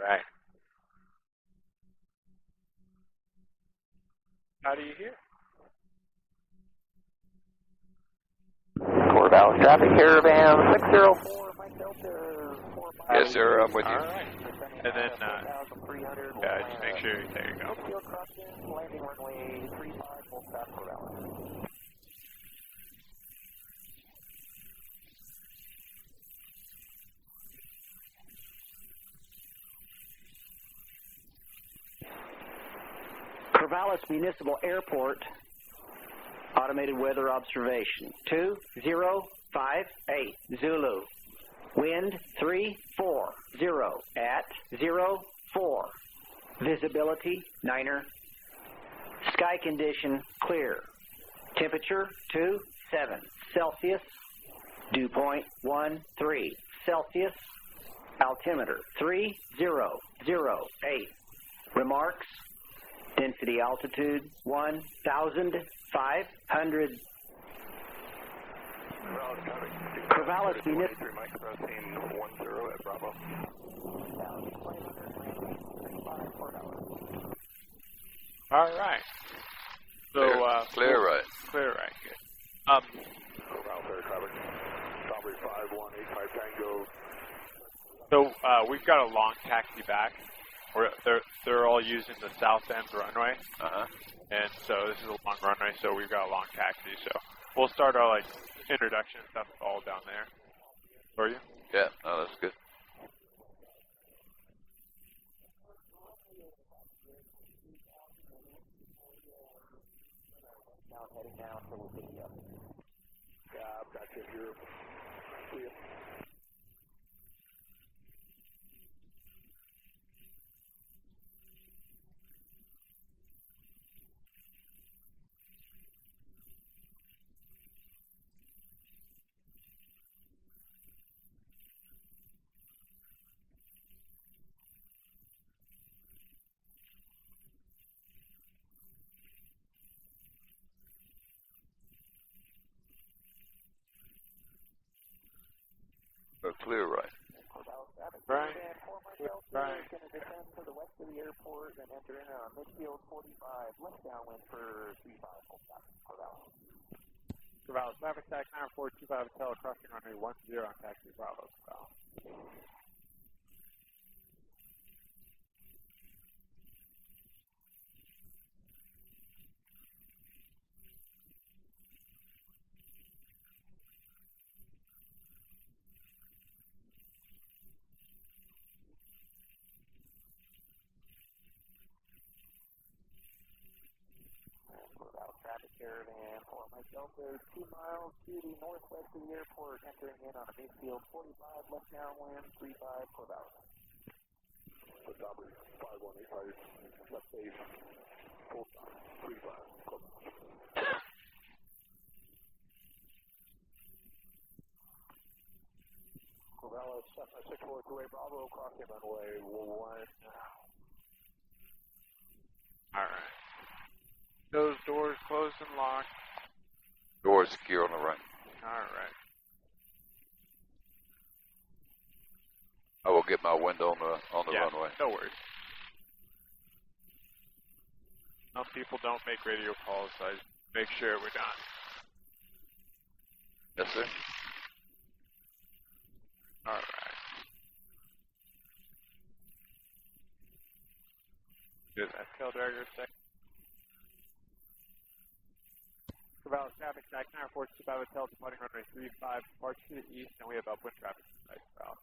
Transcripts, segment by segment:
right. How do you hear? Corvallis traffic, Caravan 604, Mike Delta 45. Yes, sir, I'm with you. All right. And then, yeah, just make sure, there you go. Field crossing, landing runway 35, full stop Corvallis. Corvallis Municipal Airport, automated weather observation, 2058, Zulu, wind 340 at 04, visibility 9er, sky condition clear, temperature 27 Celsius, dew point 13 Celsius, altimeter 3008, remarks, density altitude 1,500. Corvallis Municipal. Mike crossing 10 at Bravo. All right. So, clear right. Clear right, good. Corvallis air traffic. Strawberry 5185 Tango. So, we've got a long taxi back. They're all using the south end runway. And so this is a long runway, so we've got a long taxi. So we'll start our like introduction and stuff all down there for you. Yeah, no, that's good. Heading down, so we'll pick you up. Yeah, I've got you here. See you. Clear right. Right. Right. Going to descend to the west of the airport and enter in on midfield 45, left downwind for 35, full stop, Corvallis. Corvallis, traffic tax 9425 Hotel, crossing runway 10 on taxi Bravo. Traffic Caravan for Mike Delta, 2 miles to the northwest of the airport, entering in on a midfield 45, left downwind, 35, Corvallis. Strawberry 5185 left base. Full stop 35, Corvallis. Corvallis 642 Bravo, crossing runway 1. All right. Those doors closed and locked. Door secure on the right. All right. I will get my window on the Yeah, runway. no worries. Some people don't make radio calls, so I just make sure we're done. Yes, sir. All right. Good. That's tail dragger second. Corvallis traffic tax 9425 Hotel, departing runway 35, departure to the east, and we have upwind traffic tonight, Corvallis.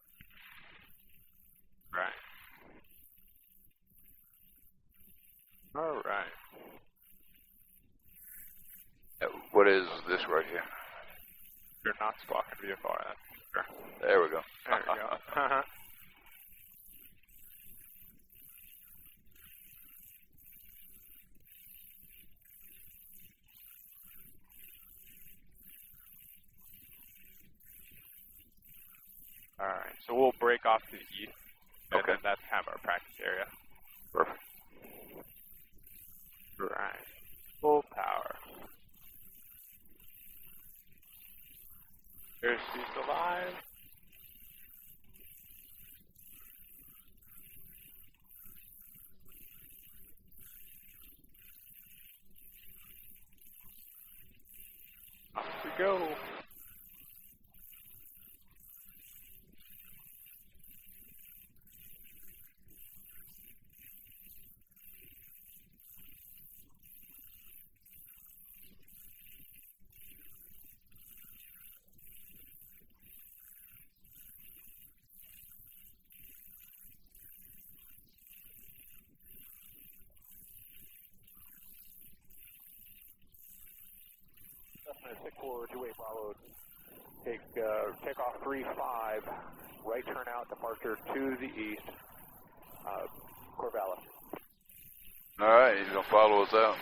Right. All right. What is this right here? You're not squawking VFR, that's for sure. There we go. There we go. All right, so we'll break off to the east, and Okay. then that's kind of our practice area. Perfect. Right. Full power. Here's Beast Alive. 2-way Bravo. Take off 35, right turn out, departure to the east, Corvallis. All right, he's going to follow us out.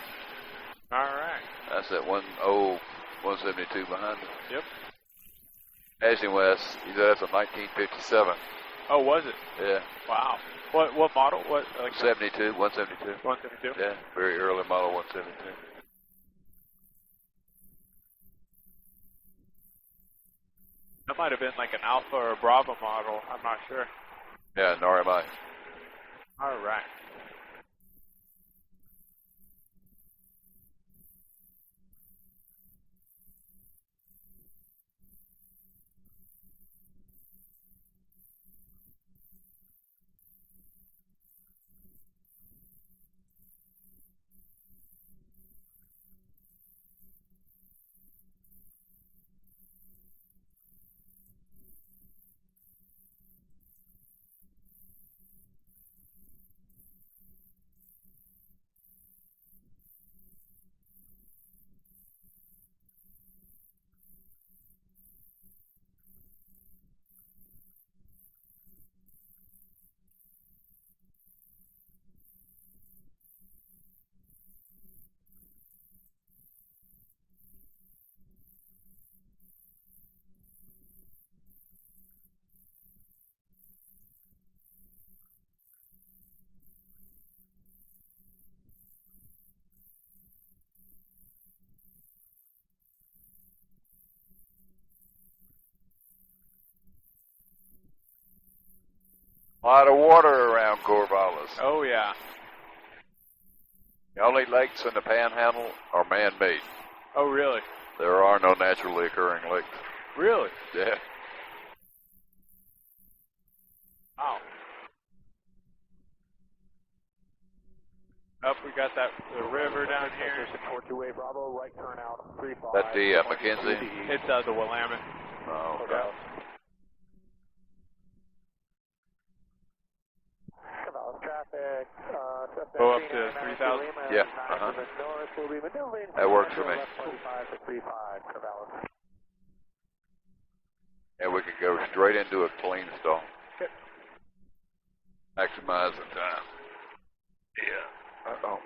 All right. That's that 172 behind us. Yep. Ashton West, he said that's a 1957. Oh, was it? Yeah. Wow. What model? What? Like 72, 172. 172? Yeah, very early model 172. That might have been like an Alpha or a Bravo model. I'm not sure. Yeah, an RMI. All right. A lot of water around Corvallis. Oh, yeah. The only lakes in the Panhandle are man-made. Oh, really? There are no naturally occurring lakes. Really? Yeah. Wow. Up, we got the river down here. Support 2-way Bravo, right turn out, 35. That the Mackenzie? It's the Willamette. Oh, okay. Corvallis. Corvallis traffic, Go up to 3,000? Yeah, north, we'll be maneuvering. That works for me. 25 to 35, Corvallis. And we can go straight into a clean stall. Okay. Maximize the time. Yeah. Uh-oh.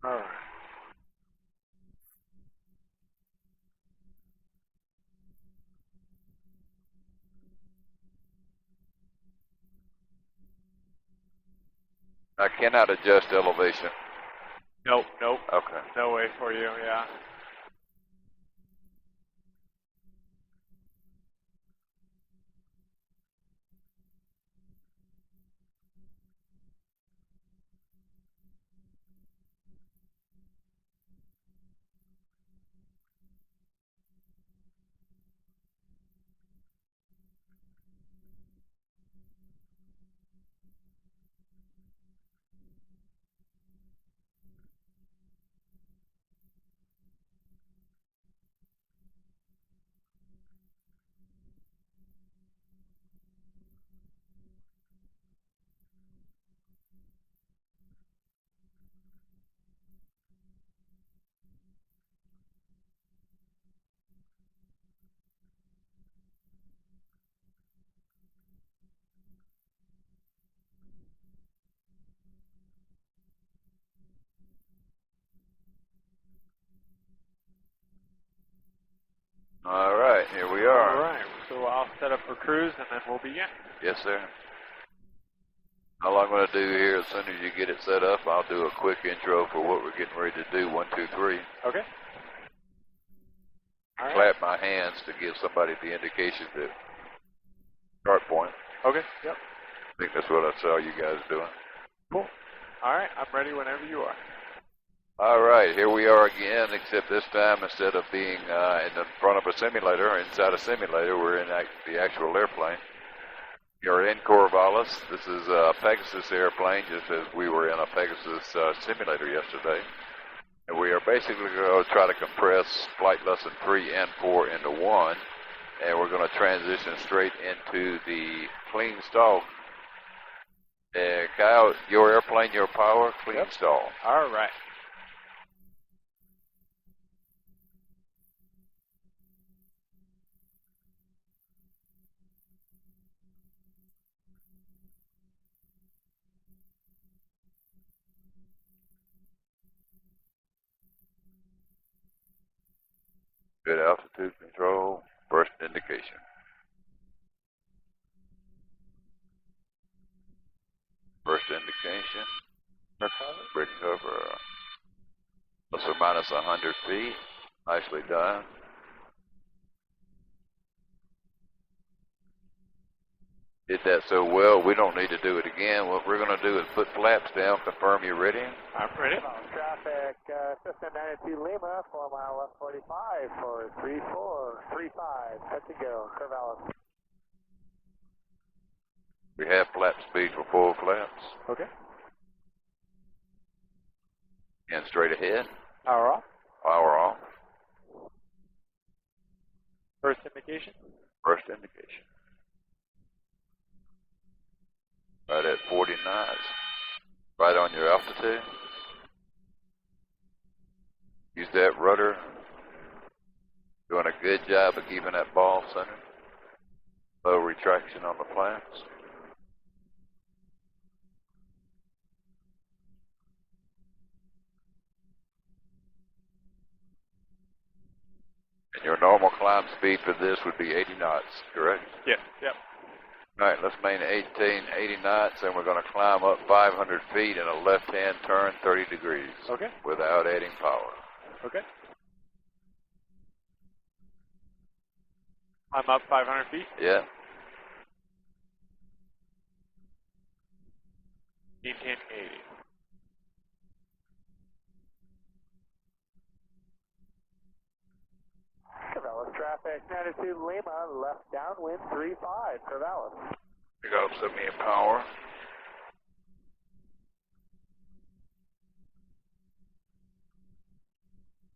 All right. I cannot adjust elevation. Nope. Okay. No way for you, yeah. All right, here we All are. right. So I'll set up for cruise, and then we'll begin. Yes, sir. All I'm going to do here, as soon as you get it set up, I'll do a quick intro for what we're getting ready to do. 1, 2, 3. Okay. All right. Clap my hands to give somebody the indication to start point. Okay. Yep. I think that's what I saw you guys doing. Cool. All right. I'm ready whenever you are. All right, here we are again, except this time instead of being in the front of a simulator or inside a simulator, we're in the actual airplane. You're in Corvallis. This is a Pegasus airplane, just as we were in a Pegasus simulator yesterday. And we are basically going to try to compress flight lesson 3 and 4 into 1. And we're going to transition straight into the clean stall. Kyle, your airplane, your power, clean stall. All right. Good altitude control, first indication. First indication, recover, plus or minus 100 feet, nicely done. Did that so well, we don't need to do it again. What we're going to do is put flaps down, confirm you're ready. I'm ready. Traffic, Cessna 92 Lima, 4 mile left 45 for 3435, set to go, Corvallis. We have flap speed for full flaps. Okay. And straight ahead, Power off. power off, First indication. first indication. Right at 40 knots, right on your altitude. Use that rudder. Doing a good job of keeping that ball centered. Low retraction on the flaps. And your normal climb speed for this would be 80 knots, correct? Yes. Yep. All right, let's maintain 80 knots, and we're going to climb up 500 feet in a left-hand turn 30 degrees. Okay. Without adding power. Okay. I'm up 500 feet. Yeah. Maintain 80. Corvallis traffic, 92 Lima, left downwind 35, Corvallis. You got to set me in power.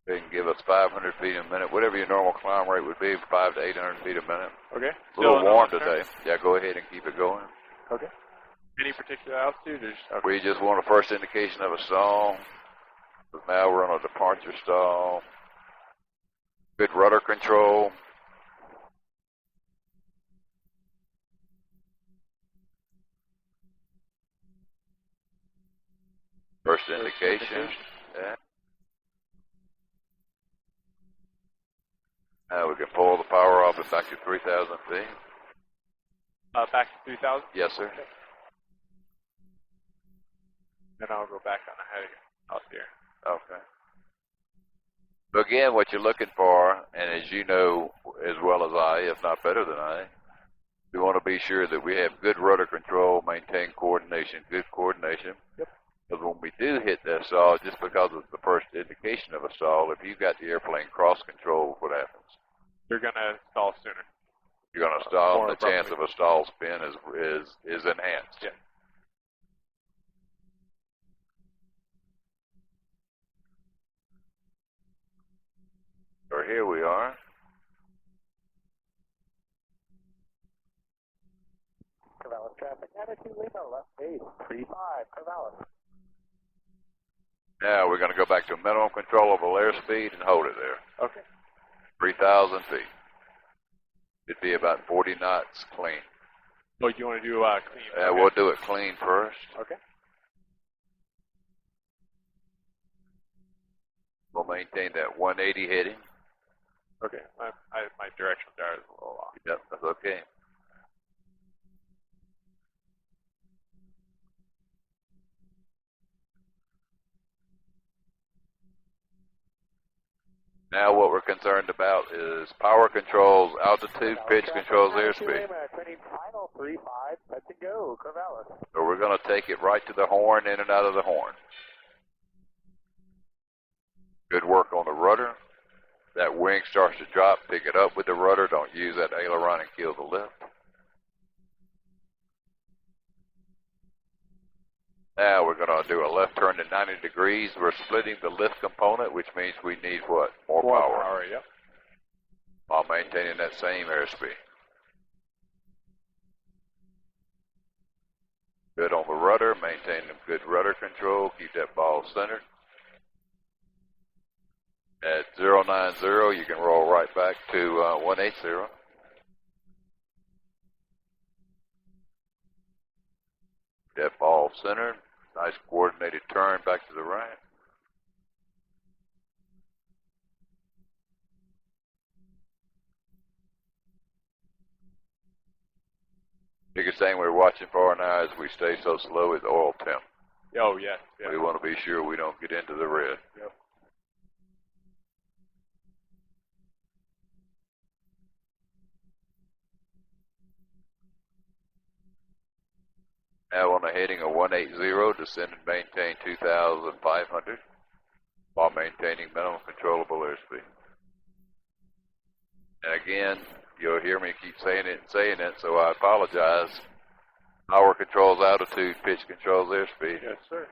They can give us 500 feet a minute, whatever your normal climb rate would be, 500 to 800 feet a minute. Okay. A little Still warm on today. Yeah, go ahead and keep it going. Okay. Any particular altitude? Or just, okay. We just want a first indication of a stall. Now we're on a departure stall. Good rudder control. First indication. Yeah. Now we can pull the power off at back to 3,000 feet. Back to 3,000? Yes, sir. Then I'll go back on ahead out here. Okay. So again, what you're looking for, and as you know as well as I, if not better than I, we want to be sure that we have good rudder control, maintain coordination, good coordination. Yep. Because when we do hit that stall, just because it's the first indication of a stall, if you've got the airplane cross control, what happens? You're going to stall sooner. You're going to stall, More and the chance of abruptly. a stall spin is enhanced. Yeah. So here we are. Corvallis traffic, 92 Lima, left base 35, Corvallis. Now we're going to go back to minimum controllable airspeed and hold it there. Okay. 3,000 feet. It'd be about 40 knots clean. So you want to do clean? Okay. We'll do it clean first. Okay. We'll maintain that 180 heading. Okay. My directional gyro is a little off. Yep, that's okay. Now what we're concerned about is power controls, altitude, pitch controls, airspeed. Turning final 35, set to go, Corvallis. So we're going to take it right to the horn, in and out of the horn. Good work on the rudder. That wing starts to drop, pick it up with the rudder. Don't use that aileron and kill the lift. Now we're going to do a left turn to 90 degrees. We're splitting the lift component, which means we need what? More power. Yep. While maintaining that same airspeed. Good on the rudder, maintain good rudder control, keep that ball centered. At 090, you can roll right back to 180. That ball centered, nice coordinated turn back to the right. Biggest thing we're watching for now is we stay so slow is oil temp. Oh, yes. Yeah. We want to be sure we don't get into the red. Yep. Now on a heading of 180, descend and maintain 2,500 while maintaining minimum controllable airspeed. And again, you'll hear me keep saying it and saying it, so I apologize. Power controls altitude, pitch controls airspeed. Yes, sir.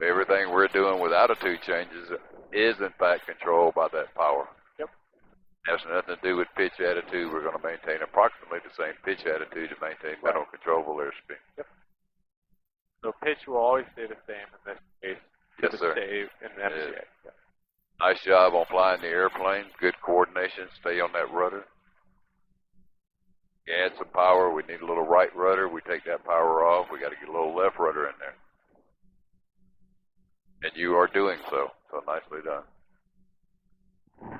Everything we're doing with altitude changes is in fact controlled by that power. Yep. Has nothing to do with pitch attitude. We're going to maintain approximately the same pitch attitude to maintain minimum controllable airspeed. Yep. So pitch will always stay the same in this case. Yes, sir. Stay in the MCA. Yep. Nice job on flying the airplane. Good coordination. Stay on that rudder. You add some power. We need a little right rudder. We take that power off. We got to get a little left rudder in there. And you are doing so. So nicely done.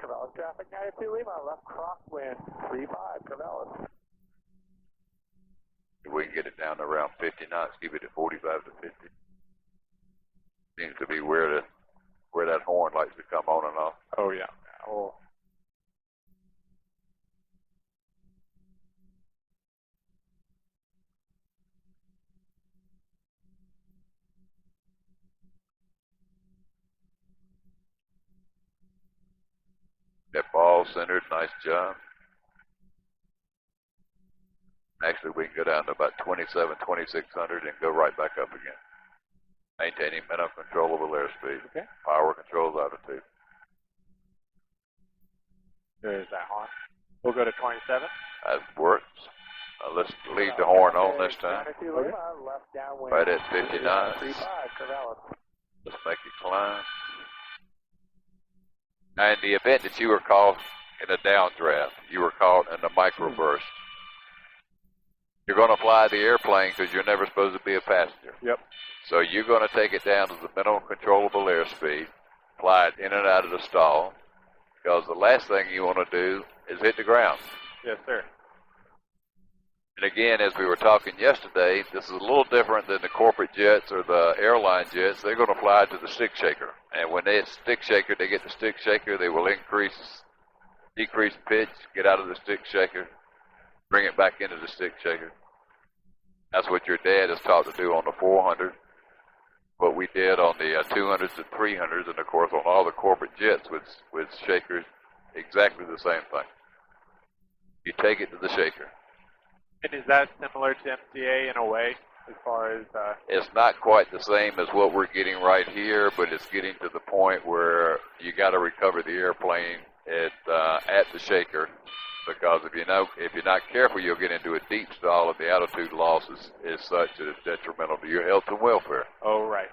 Corvallis traffic 92 Lima, left crosswind 35 Corvallis. If we can get it down to around 50 knots, keep it at 45 to 50. Seems to be where that horn likes to come on and off. Oh, yeah. Oh. That ball centered, nice job. Actually, we can go down to about 27, 2600 and go right back up again. Maintaining minimum controllable airspeed. Okay. Power controls altitude. There's that horn. We'll go to 27. That works. Let's leave the horn on this time. 92 Lima, left downwind. Right at 50 knots. 35 Corvallis. Let's make it climb. Now, in the event that you were caught in a downdraft, you were caught in a microburst, you're going to fly the airplane because you're never supposed to be a passenger. Yep. So you're going to take it down to the minimum controllable airspeed, fly it in and out of the stall, because the last thing you want to do is hit the ground. Yes, sir. And again, as we were talking yesterday, this is a little different than the corporate jets or the airline jets. They're going to fly to the stick shaker. And when they stick shaker, they get the stick shaker, they will decrease pitch, get out of the stick shaker, bring it back into the stick shaker. That's what your dad is taught to do on the 400. What we did on the 200s and 300s, and of course on all the corporate jets with shakers, exactly the same thing. You take it to the shaker. And is that similar to MCA in a way, as far as... It's not quite the same as what we're getting right here, but it's getting to the point where you got to recover the airplane at the shaker, because if you're not careful, you'll get into a deep stall, and the altitude loss is such that it's detrimental to your health and welfare. Oh, right.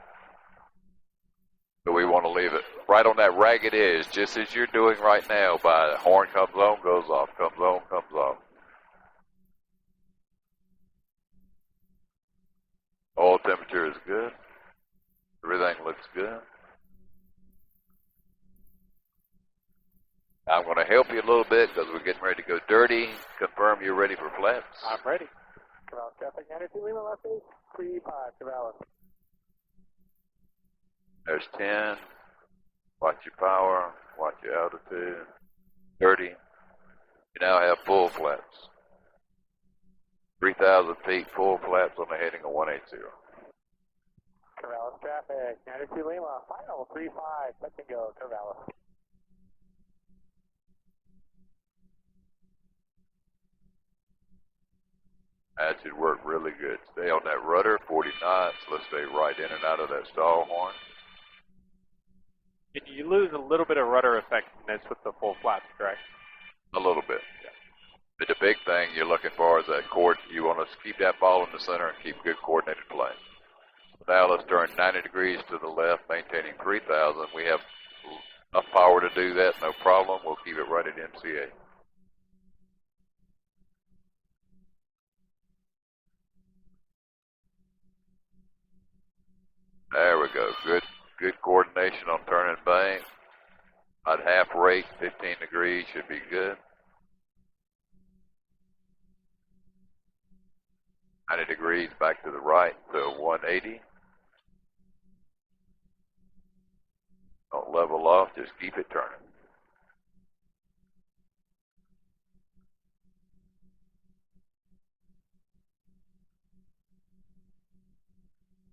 So we want to leave it right on that ragged edge, just as you're doing right now. By the horn comes on, goes off, comes on, comes off. Oil temperature is good. Everything looks good. I'm going to help you a little bit because we're getting ready to go dirty. Confirm you're ready for flaps. I'm ready. Corvallis traffic 92 Lima, left base 35 Corvallis. There's 10. Watch your power. Watch your altitude. 30. You now have full flaps. 3,000 feet, full flaps on the heading of 180. Corvallis traffic 92 Lima, final 35, touch and go, Corvallis. That should work really good. Stay on that rudder, 40 knots. Let's stay right in and out of that stall horn. And you lose a little bit of rudder effectiveness with the full flaps, correct? A little bit. Yeah. But the big thing you're looking for is that you want to keep that ball in the center and keep good coordinated play. Now let's turn 90 degrees to the left, maintaining 3,000. We have enough power to do that, no problem. We'll keep it right at MCA. There we go. Good coordination on turning bank. About half rate, 15 degrees should be good. 90 degrees back to the right to 180. Don't level off, just keep it turning.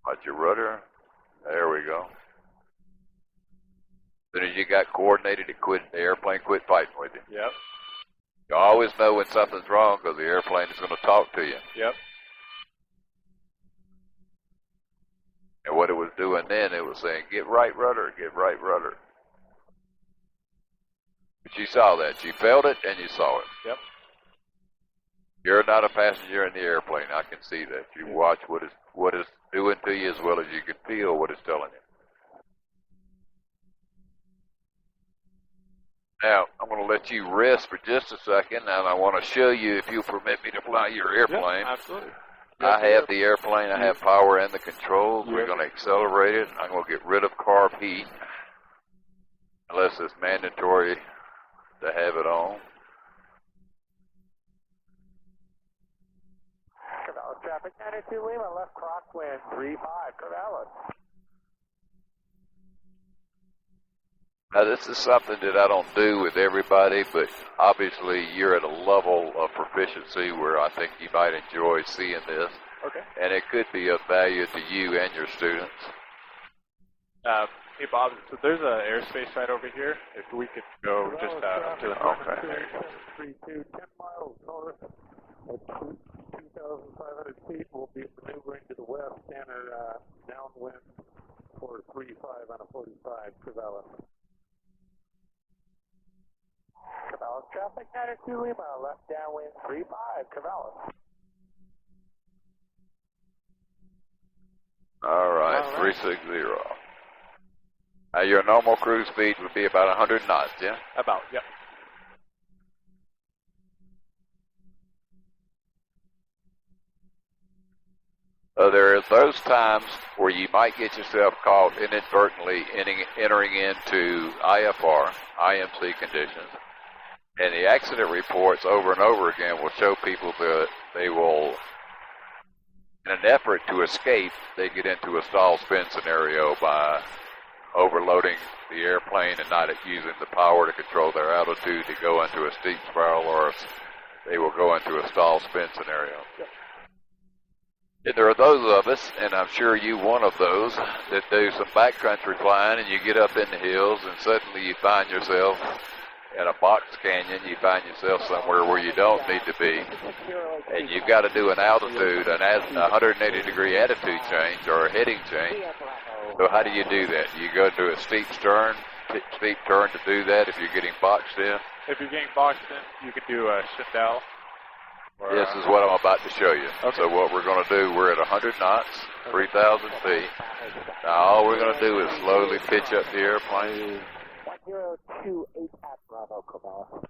Watch your rudder. There we go. As soon as you got coordinated, the airplane quit fighting with you. Yep. You always know when something's wrong because the airplane is going to talk to you. Yep. And what it was doing then, it was saying, get right rudder, get right rudder. But you saw that. You felt it and you saw it. Yep. You're not a passenger in the airplane. I can see that. You watch what it's doing to you as well as you can feel what it's telling you. Now, I'm going to let you rest for just a second, and I want to show you, if you'll permit me to fly your airplane. Yep, absolutely. I have the airplane. I have power and the controls. We're going to accelerate it. I'm going to get rid of carb heat, unless it's mandatory to have it on. Corvallis traffic 92 Lima, left crosswind 35, Corvallis. Now, this is something that I don't do with everybody, but obviously you're at a level of proficiency where I think you might enjoy seeing this. Okay. And it could be of value to you and your students. Hey, Bob, so there's an airspace right over here. If we could go just to the front. Okay. There you go. 32, 10 miles north at 2,500 feet. We'll be maneuvering to the west, center downwind for 35 on a 45, Corvallis. Corvallis traffic 92 Lima, left downwind 35, Corvallis. All right, 360. Your normal cruise speed would be about 100 knots, yeah? About, yep. There are those times where you might get yourself caught inadvertently entering into IFR, IMC conditions. And the accident reports over and over again will show people that they will, in an effort to escape, they get into a stall spin scenario by overloading the airplane and not using the power to control their altitude to go into a steep spiral, or they will go into a stall spin scenario. Yep. And there are those of us, and I'm sure you one of those, that do some backcountry flying, and you get up in the hills and suddenly you find yourself in a box canyon. You find yourself somewhere where you don't need to be, and you've got to do an altitude, a 180-degree attitude change or a heading change. So how do you do that? You go to a steep turn to do that if you're getting boxed in? If you're getting boxed in, you can do a Schindel. This is what I'm about to show you. Okay. So what we're going to do, we're at 100 knots, 3,000 feet. Now all we're going to do is slowly pitch up the airplane. 1028 at Bravo, Corvallis.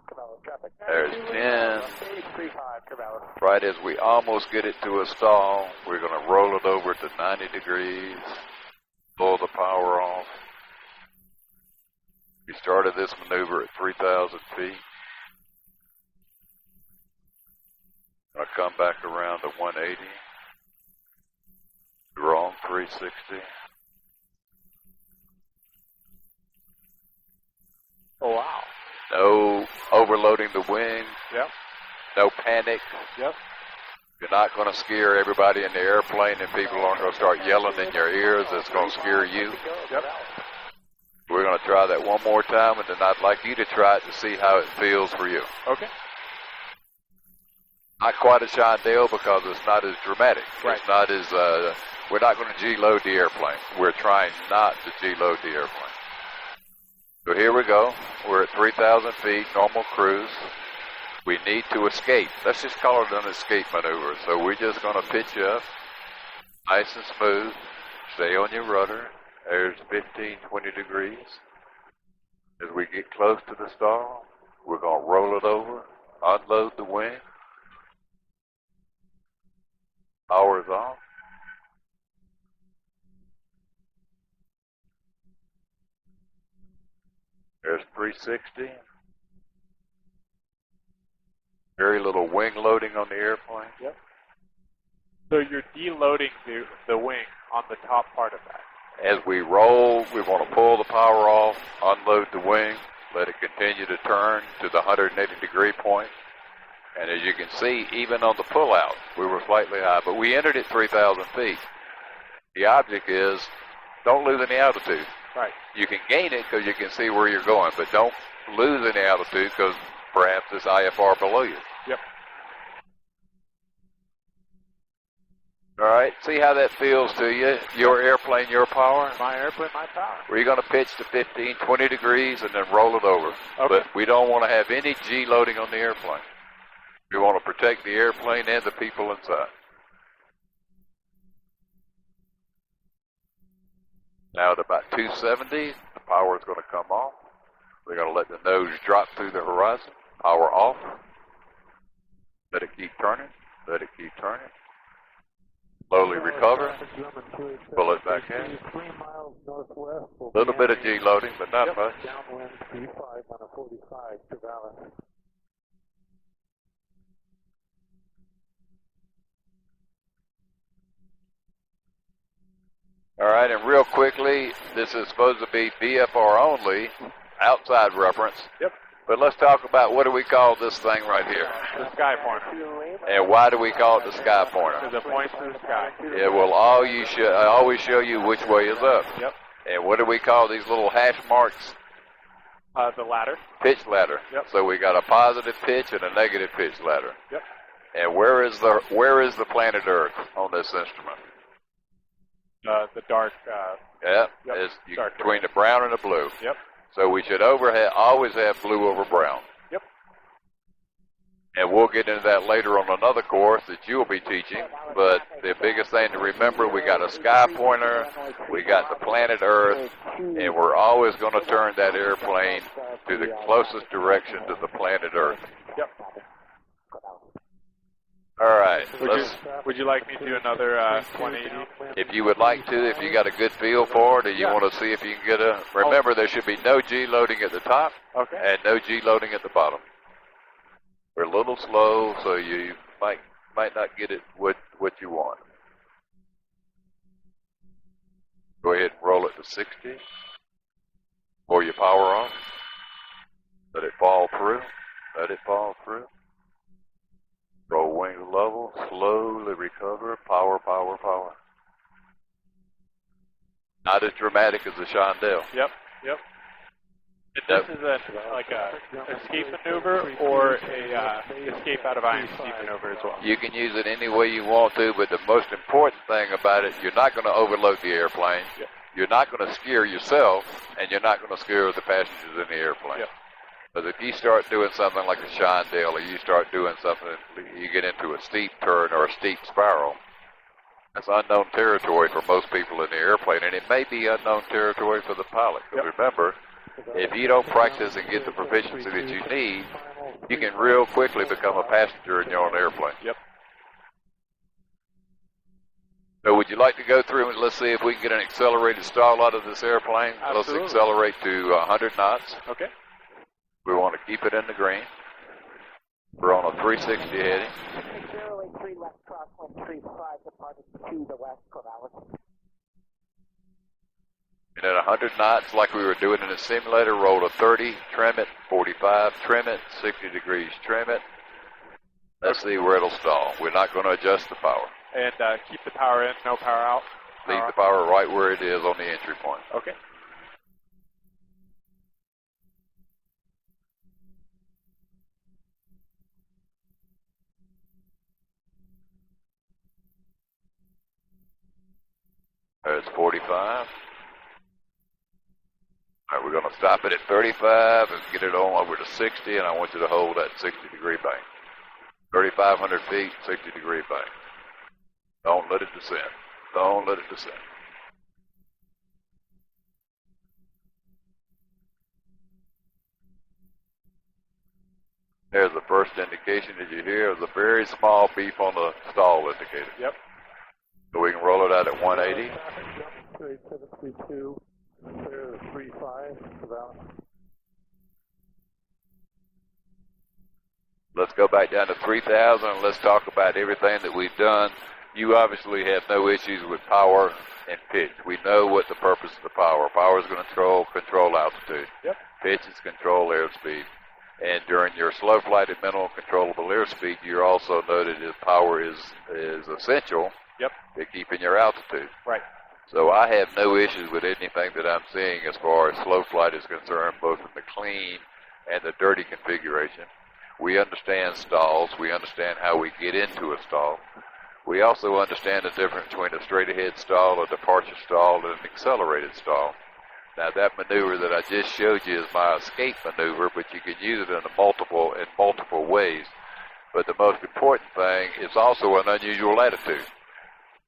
Corvallis traffic. There's 10. 35, Corvallis. Right as we almost get it to a stall, we're going to roll it over to 90 degrees, pull the power off. We started this maneuver at 3,000 feet. Going to come back around to 180. Wrong 360. Oh, wow. No overloading the wing. Yep. No panic. Yep. You're not going to scare everybody in the airplane, and people aren't going to start yelling in your ears. That's going to scare you. Yep. We're going to try that one more time, and then I'd like you to try it to see how it feels for you. Okay. Not quite a Schindel because it's not as dramatic. Right. It's not as, we're not going to G-load the airplane. We're trying not to G-load the airplane. So here we go. We're at 3,000 feet, normal cruise. We need to escape. Let's just call it an escape maneuver. So we're just going to pitch up, nice and smooth. Stay on your rudder. There's 15, 20 degrees. As we get close to the stall, we're going to roll it over, unload the wing. Power's off. There's 360. Very little wing loading on the airplane. Yep. So you're deloading the wing on the top part of that. As we roll, we want to pull the power off, unload the wing, let it continue to turn to the 180-degree point. And as you can see, even on the pullout, we were slightly high, but we entered at 3,000 feet. The object is, don't lose any altitude. Right. You can gain it because you can see where you're going, but don't lose any altitude because perhaps it's IFR below you. Yep. All right, see how that feels to you? Your airplane, your power? My airplane, my power. We're going to pitch to 15, 20 degrees and then roll it over. Okay. But we don't want to have any G loading on the airplane. We want to protect the airplane and the people inside. Now at about 270, the power is going to come off. We're going to let the nose drop through the horizon. Power off. Let it keep turning. Let it keep turning. Slowly recover. Pull it back in. 3 miles northwest. A little bit of G loading, but not much. Downwind 35 on a 45 to Valence. All right, and real quickly, this is supposed to be VFR only, outside reference. Yep. But let's talk about what do we call this thing right here? The sky pointer. And why do we call it the sky pointer? Because it points to the sky. It will always show you which way is up. Yep. And what do we call these little hash marks? The ladder. Pitch ladder. Yep. So we got a positive pitch and a negative pitch ladder. Yep. And where is the planet Earth on this instrument? The dark. Yep. Yep. It's Dark between the brown and the blue. Yep. So we should always have blue over brown. Yep. And we'll get into that later on another course that you'll be teaching. But the biggest thing to remember, we got a sky pointer, we got the planet Earth, and we're always going to turn that airplane to the closest direction to the planet Earth. Yep. All right. Would you like me to do another 180? If you would like to, if you got a good feel for it, or you want to see if you can get a... Remember, there should be no G loading at the top Okay. and no G loading at the bottom. We're a little slow, so you might not get it what you want. Go ahead and roll it to 60. Pull your power off. Let it fall through. Let it fall through. Roll wings level, slowly recover, power, power, power. Not as dramatic as the Chandelle. Yep. Yep. And this is like a escape maneuver or a escape out of IMC maneuver as well. You can use it any way you want to, but the most important thing about it, you're not going to overload the airplane. Yep. You're not going to scare yourself, and you're not going to scare the passengers in the airplane. Yep. But if you start doing something like a Chandelle, or you start doing something, you get into a steep turn or a steep spiral, that's unknown territory for most people in the airplane, and it may be unknown territory for the pilot. Because remember, if you don't practice and get the proficiency that you need, you can real quickly become a passenger in your own airplane. Yep. So would you like to go through and let's see if we can get an accelerated stall out of this airplane? Absolutely. Let's accelerate to 100 knots. Okay. We want to keep it in the green. We're on a 360 heading. 083 left crosswind 35 departing to the west, Corvallis. And at 100 knots, like we were doing in the simulator, roll to 30, trim it, 45, trim it, 60 degrees, trim it. Let's see where it'll stall. We're not going to adjust the power. And keep the power in, no power out. Leave the power right where it is on the entry point. Okay. There's 45. All right, we're going to stop it at 35 and get it on over to 60, and I want you to hold that 60-degree bank. 3,500 feet, 60-degree bank. Don't let it descend. Don't let it descend. There's the first indication that you hear of the very small beep on the stall indicator. Yep. So we can roll it out at 180. 732, clear the 35, about. Let's go back down to 3,000 and let's talk about everything that we've done. you obviously have no issues with power and pitch. We know what the purpose of the power. Power is going to control altitude. Yep. Pitch is control airspeed. And during your slow flight at minimal controllable airspeed, you also noted that power is essential Yep. to keeping your altitude. Right. So I have no issues with anything that I'm seeing as far as slow flight is concerned, both in the clean and the dirty configuration. We understand stalls. We understand how we get into a stall. We also understand the difference between a straight-ahead stall, a departure stall, and an accelerated stall. Now, that maneuver that I just showed you is my escape maneuver, but you can use it in multiple ways. But the most important thing is also an unusual attitude.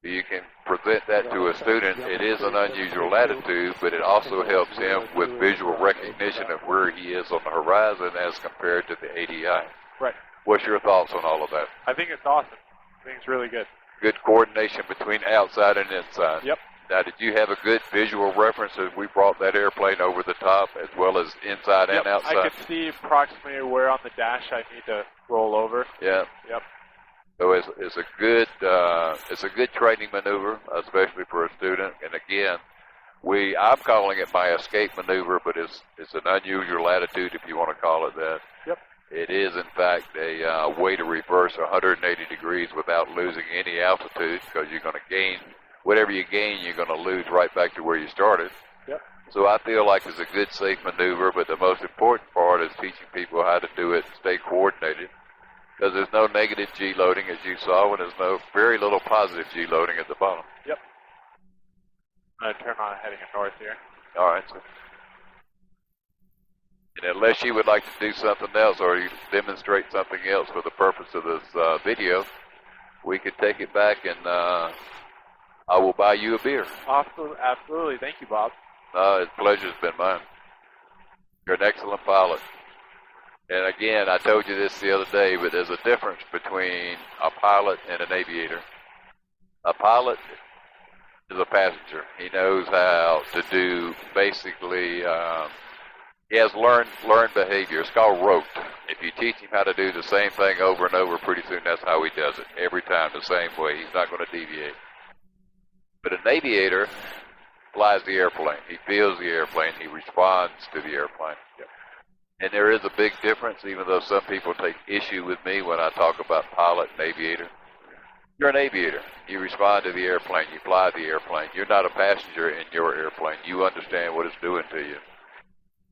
You can present that to a student. It is an unusual attitude, but it also helps him with visual recognition of where he is on the horizon as compared to the ADI. Right. What's your thoughts on all of that? I think it's awesome. I think it's really good. Good coordination between outside and inside. Yep. Now, did you have a good visual reference as we brought that airplane over the top as well as inside and outside? I could see approximately where on the dash I need to roll over. Yeah. Yep. So it's a good training maneuver, especially for a student. And again, I'm calling it my escape maneuver, but it's an unusual attitude if you want to call it that. Yep. It is in fact a way to reverse 180 degrees without losing any altitude, because you're going to gain whatever you gain, you're going to lose right back to where you started. Yep. So I feel like it's a good, safe maneuver, but the most important part is teaching people how to do it and stay coordinated. Because there's no negative G loading, as you saw, and there's very little positive G loading at the bottom. Yep. I'm going to turn on heading north here. All right. So, and unless you would like to do something else or you demonstrate something else for the purpose of this video, we could take it back and I will buy you a beer. Absolutely. Thank you, Bob. It's pleasure's been mine. You're an excellent pilot. And again, I told you this the other day, but there's a difference between a pilot and an aviator. A pilot is a passenger. He knows how to do basically, he has learned behavior. It's called rote. If you teach him how to do the same thing over and over, pretty soon that's how he does it. Every time the same way. He's not going to deviate. But an aviator flies the airplane. He feels the airplane. He responds to the airplane. Yep. And there is a big difference, even though some people take issue with me when I talk about pilot and aviator. You're an aviator. You respond to the airplane. You fly the airplane. You're not a passenger in your airplane. You understand what it's doing to you.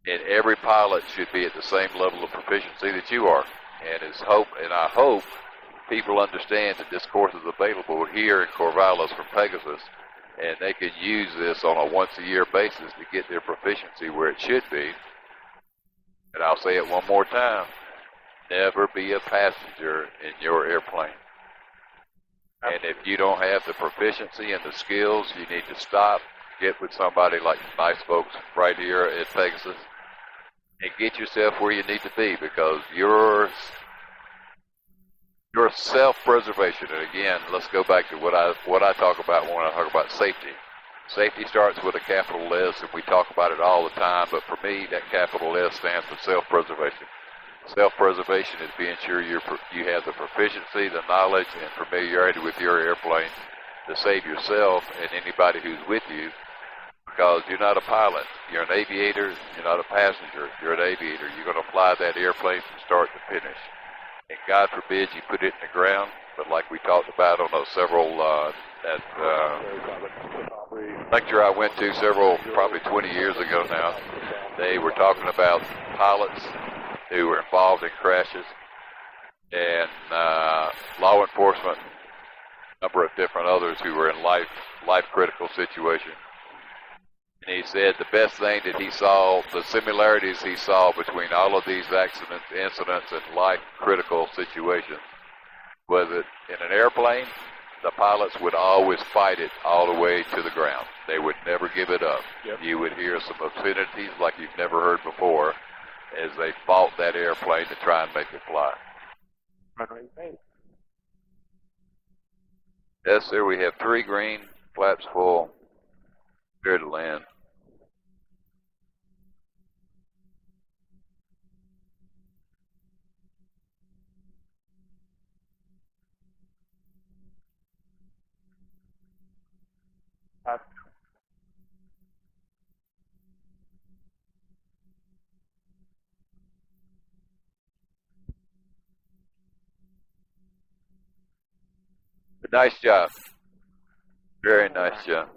And every pilot should be at the same level of proficiency that you are. And I hope people understand that this course is available here in Corvallis from Pegasus, and they can use this on a once-a-year basis to get their proficiency where it should be. And I'll say it one more time. Never be a passenger in your airplane. And if you don't have the proficiency and the skills, you need to stop, get with somebody like nice folks right here at Pegasus, and get yourself where you need to be, because your self-preservation, and again, let's go back to what I talk about when I talk about safety. Safety starts with a capital S, and we talk about it all the time, but for me, that capital S stands for self-preservation. Self-preservation is being sure you have the proficiency, the knowledge, and familiarity with your airplane to save yourself and anybody who's with you, because you're not a pilot. You're an aviator. You're not a passenger. You're an aviator. You're going to fly that airplane from start to finish. And God forbid you put it in the ground, but like we talked about on those several lecture I went to probably 20 years ago now, they were talking about pilots who were involved in crashes and law enforcement, a number of different others who were in life-critical situations. And he said the best thing that he saw, the similarities he saw between all of these accidents, incidents, and life-critical situations, was that in an airplane, the pilots would always fight it all the way to the ground. They would never give it up. Yep. You would hear some obscenities like you've never heard before as they fought that airplane to try and make it fly. Yes, sir, we have 3 green, flaps full, clear to land. Nice job. Very nice job.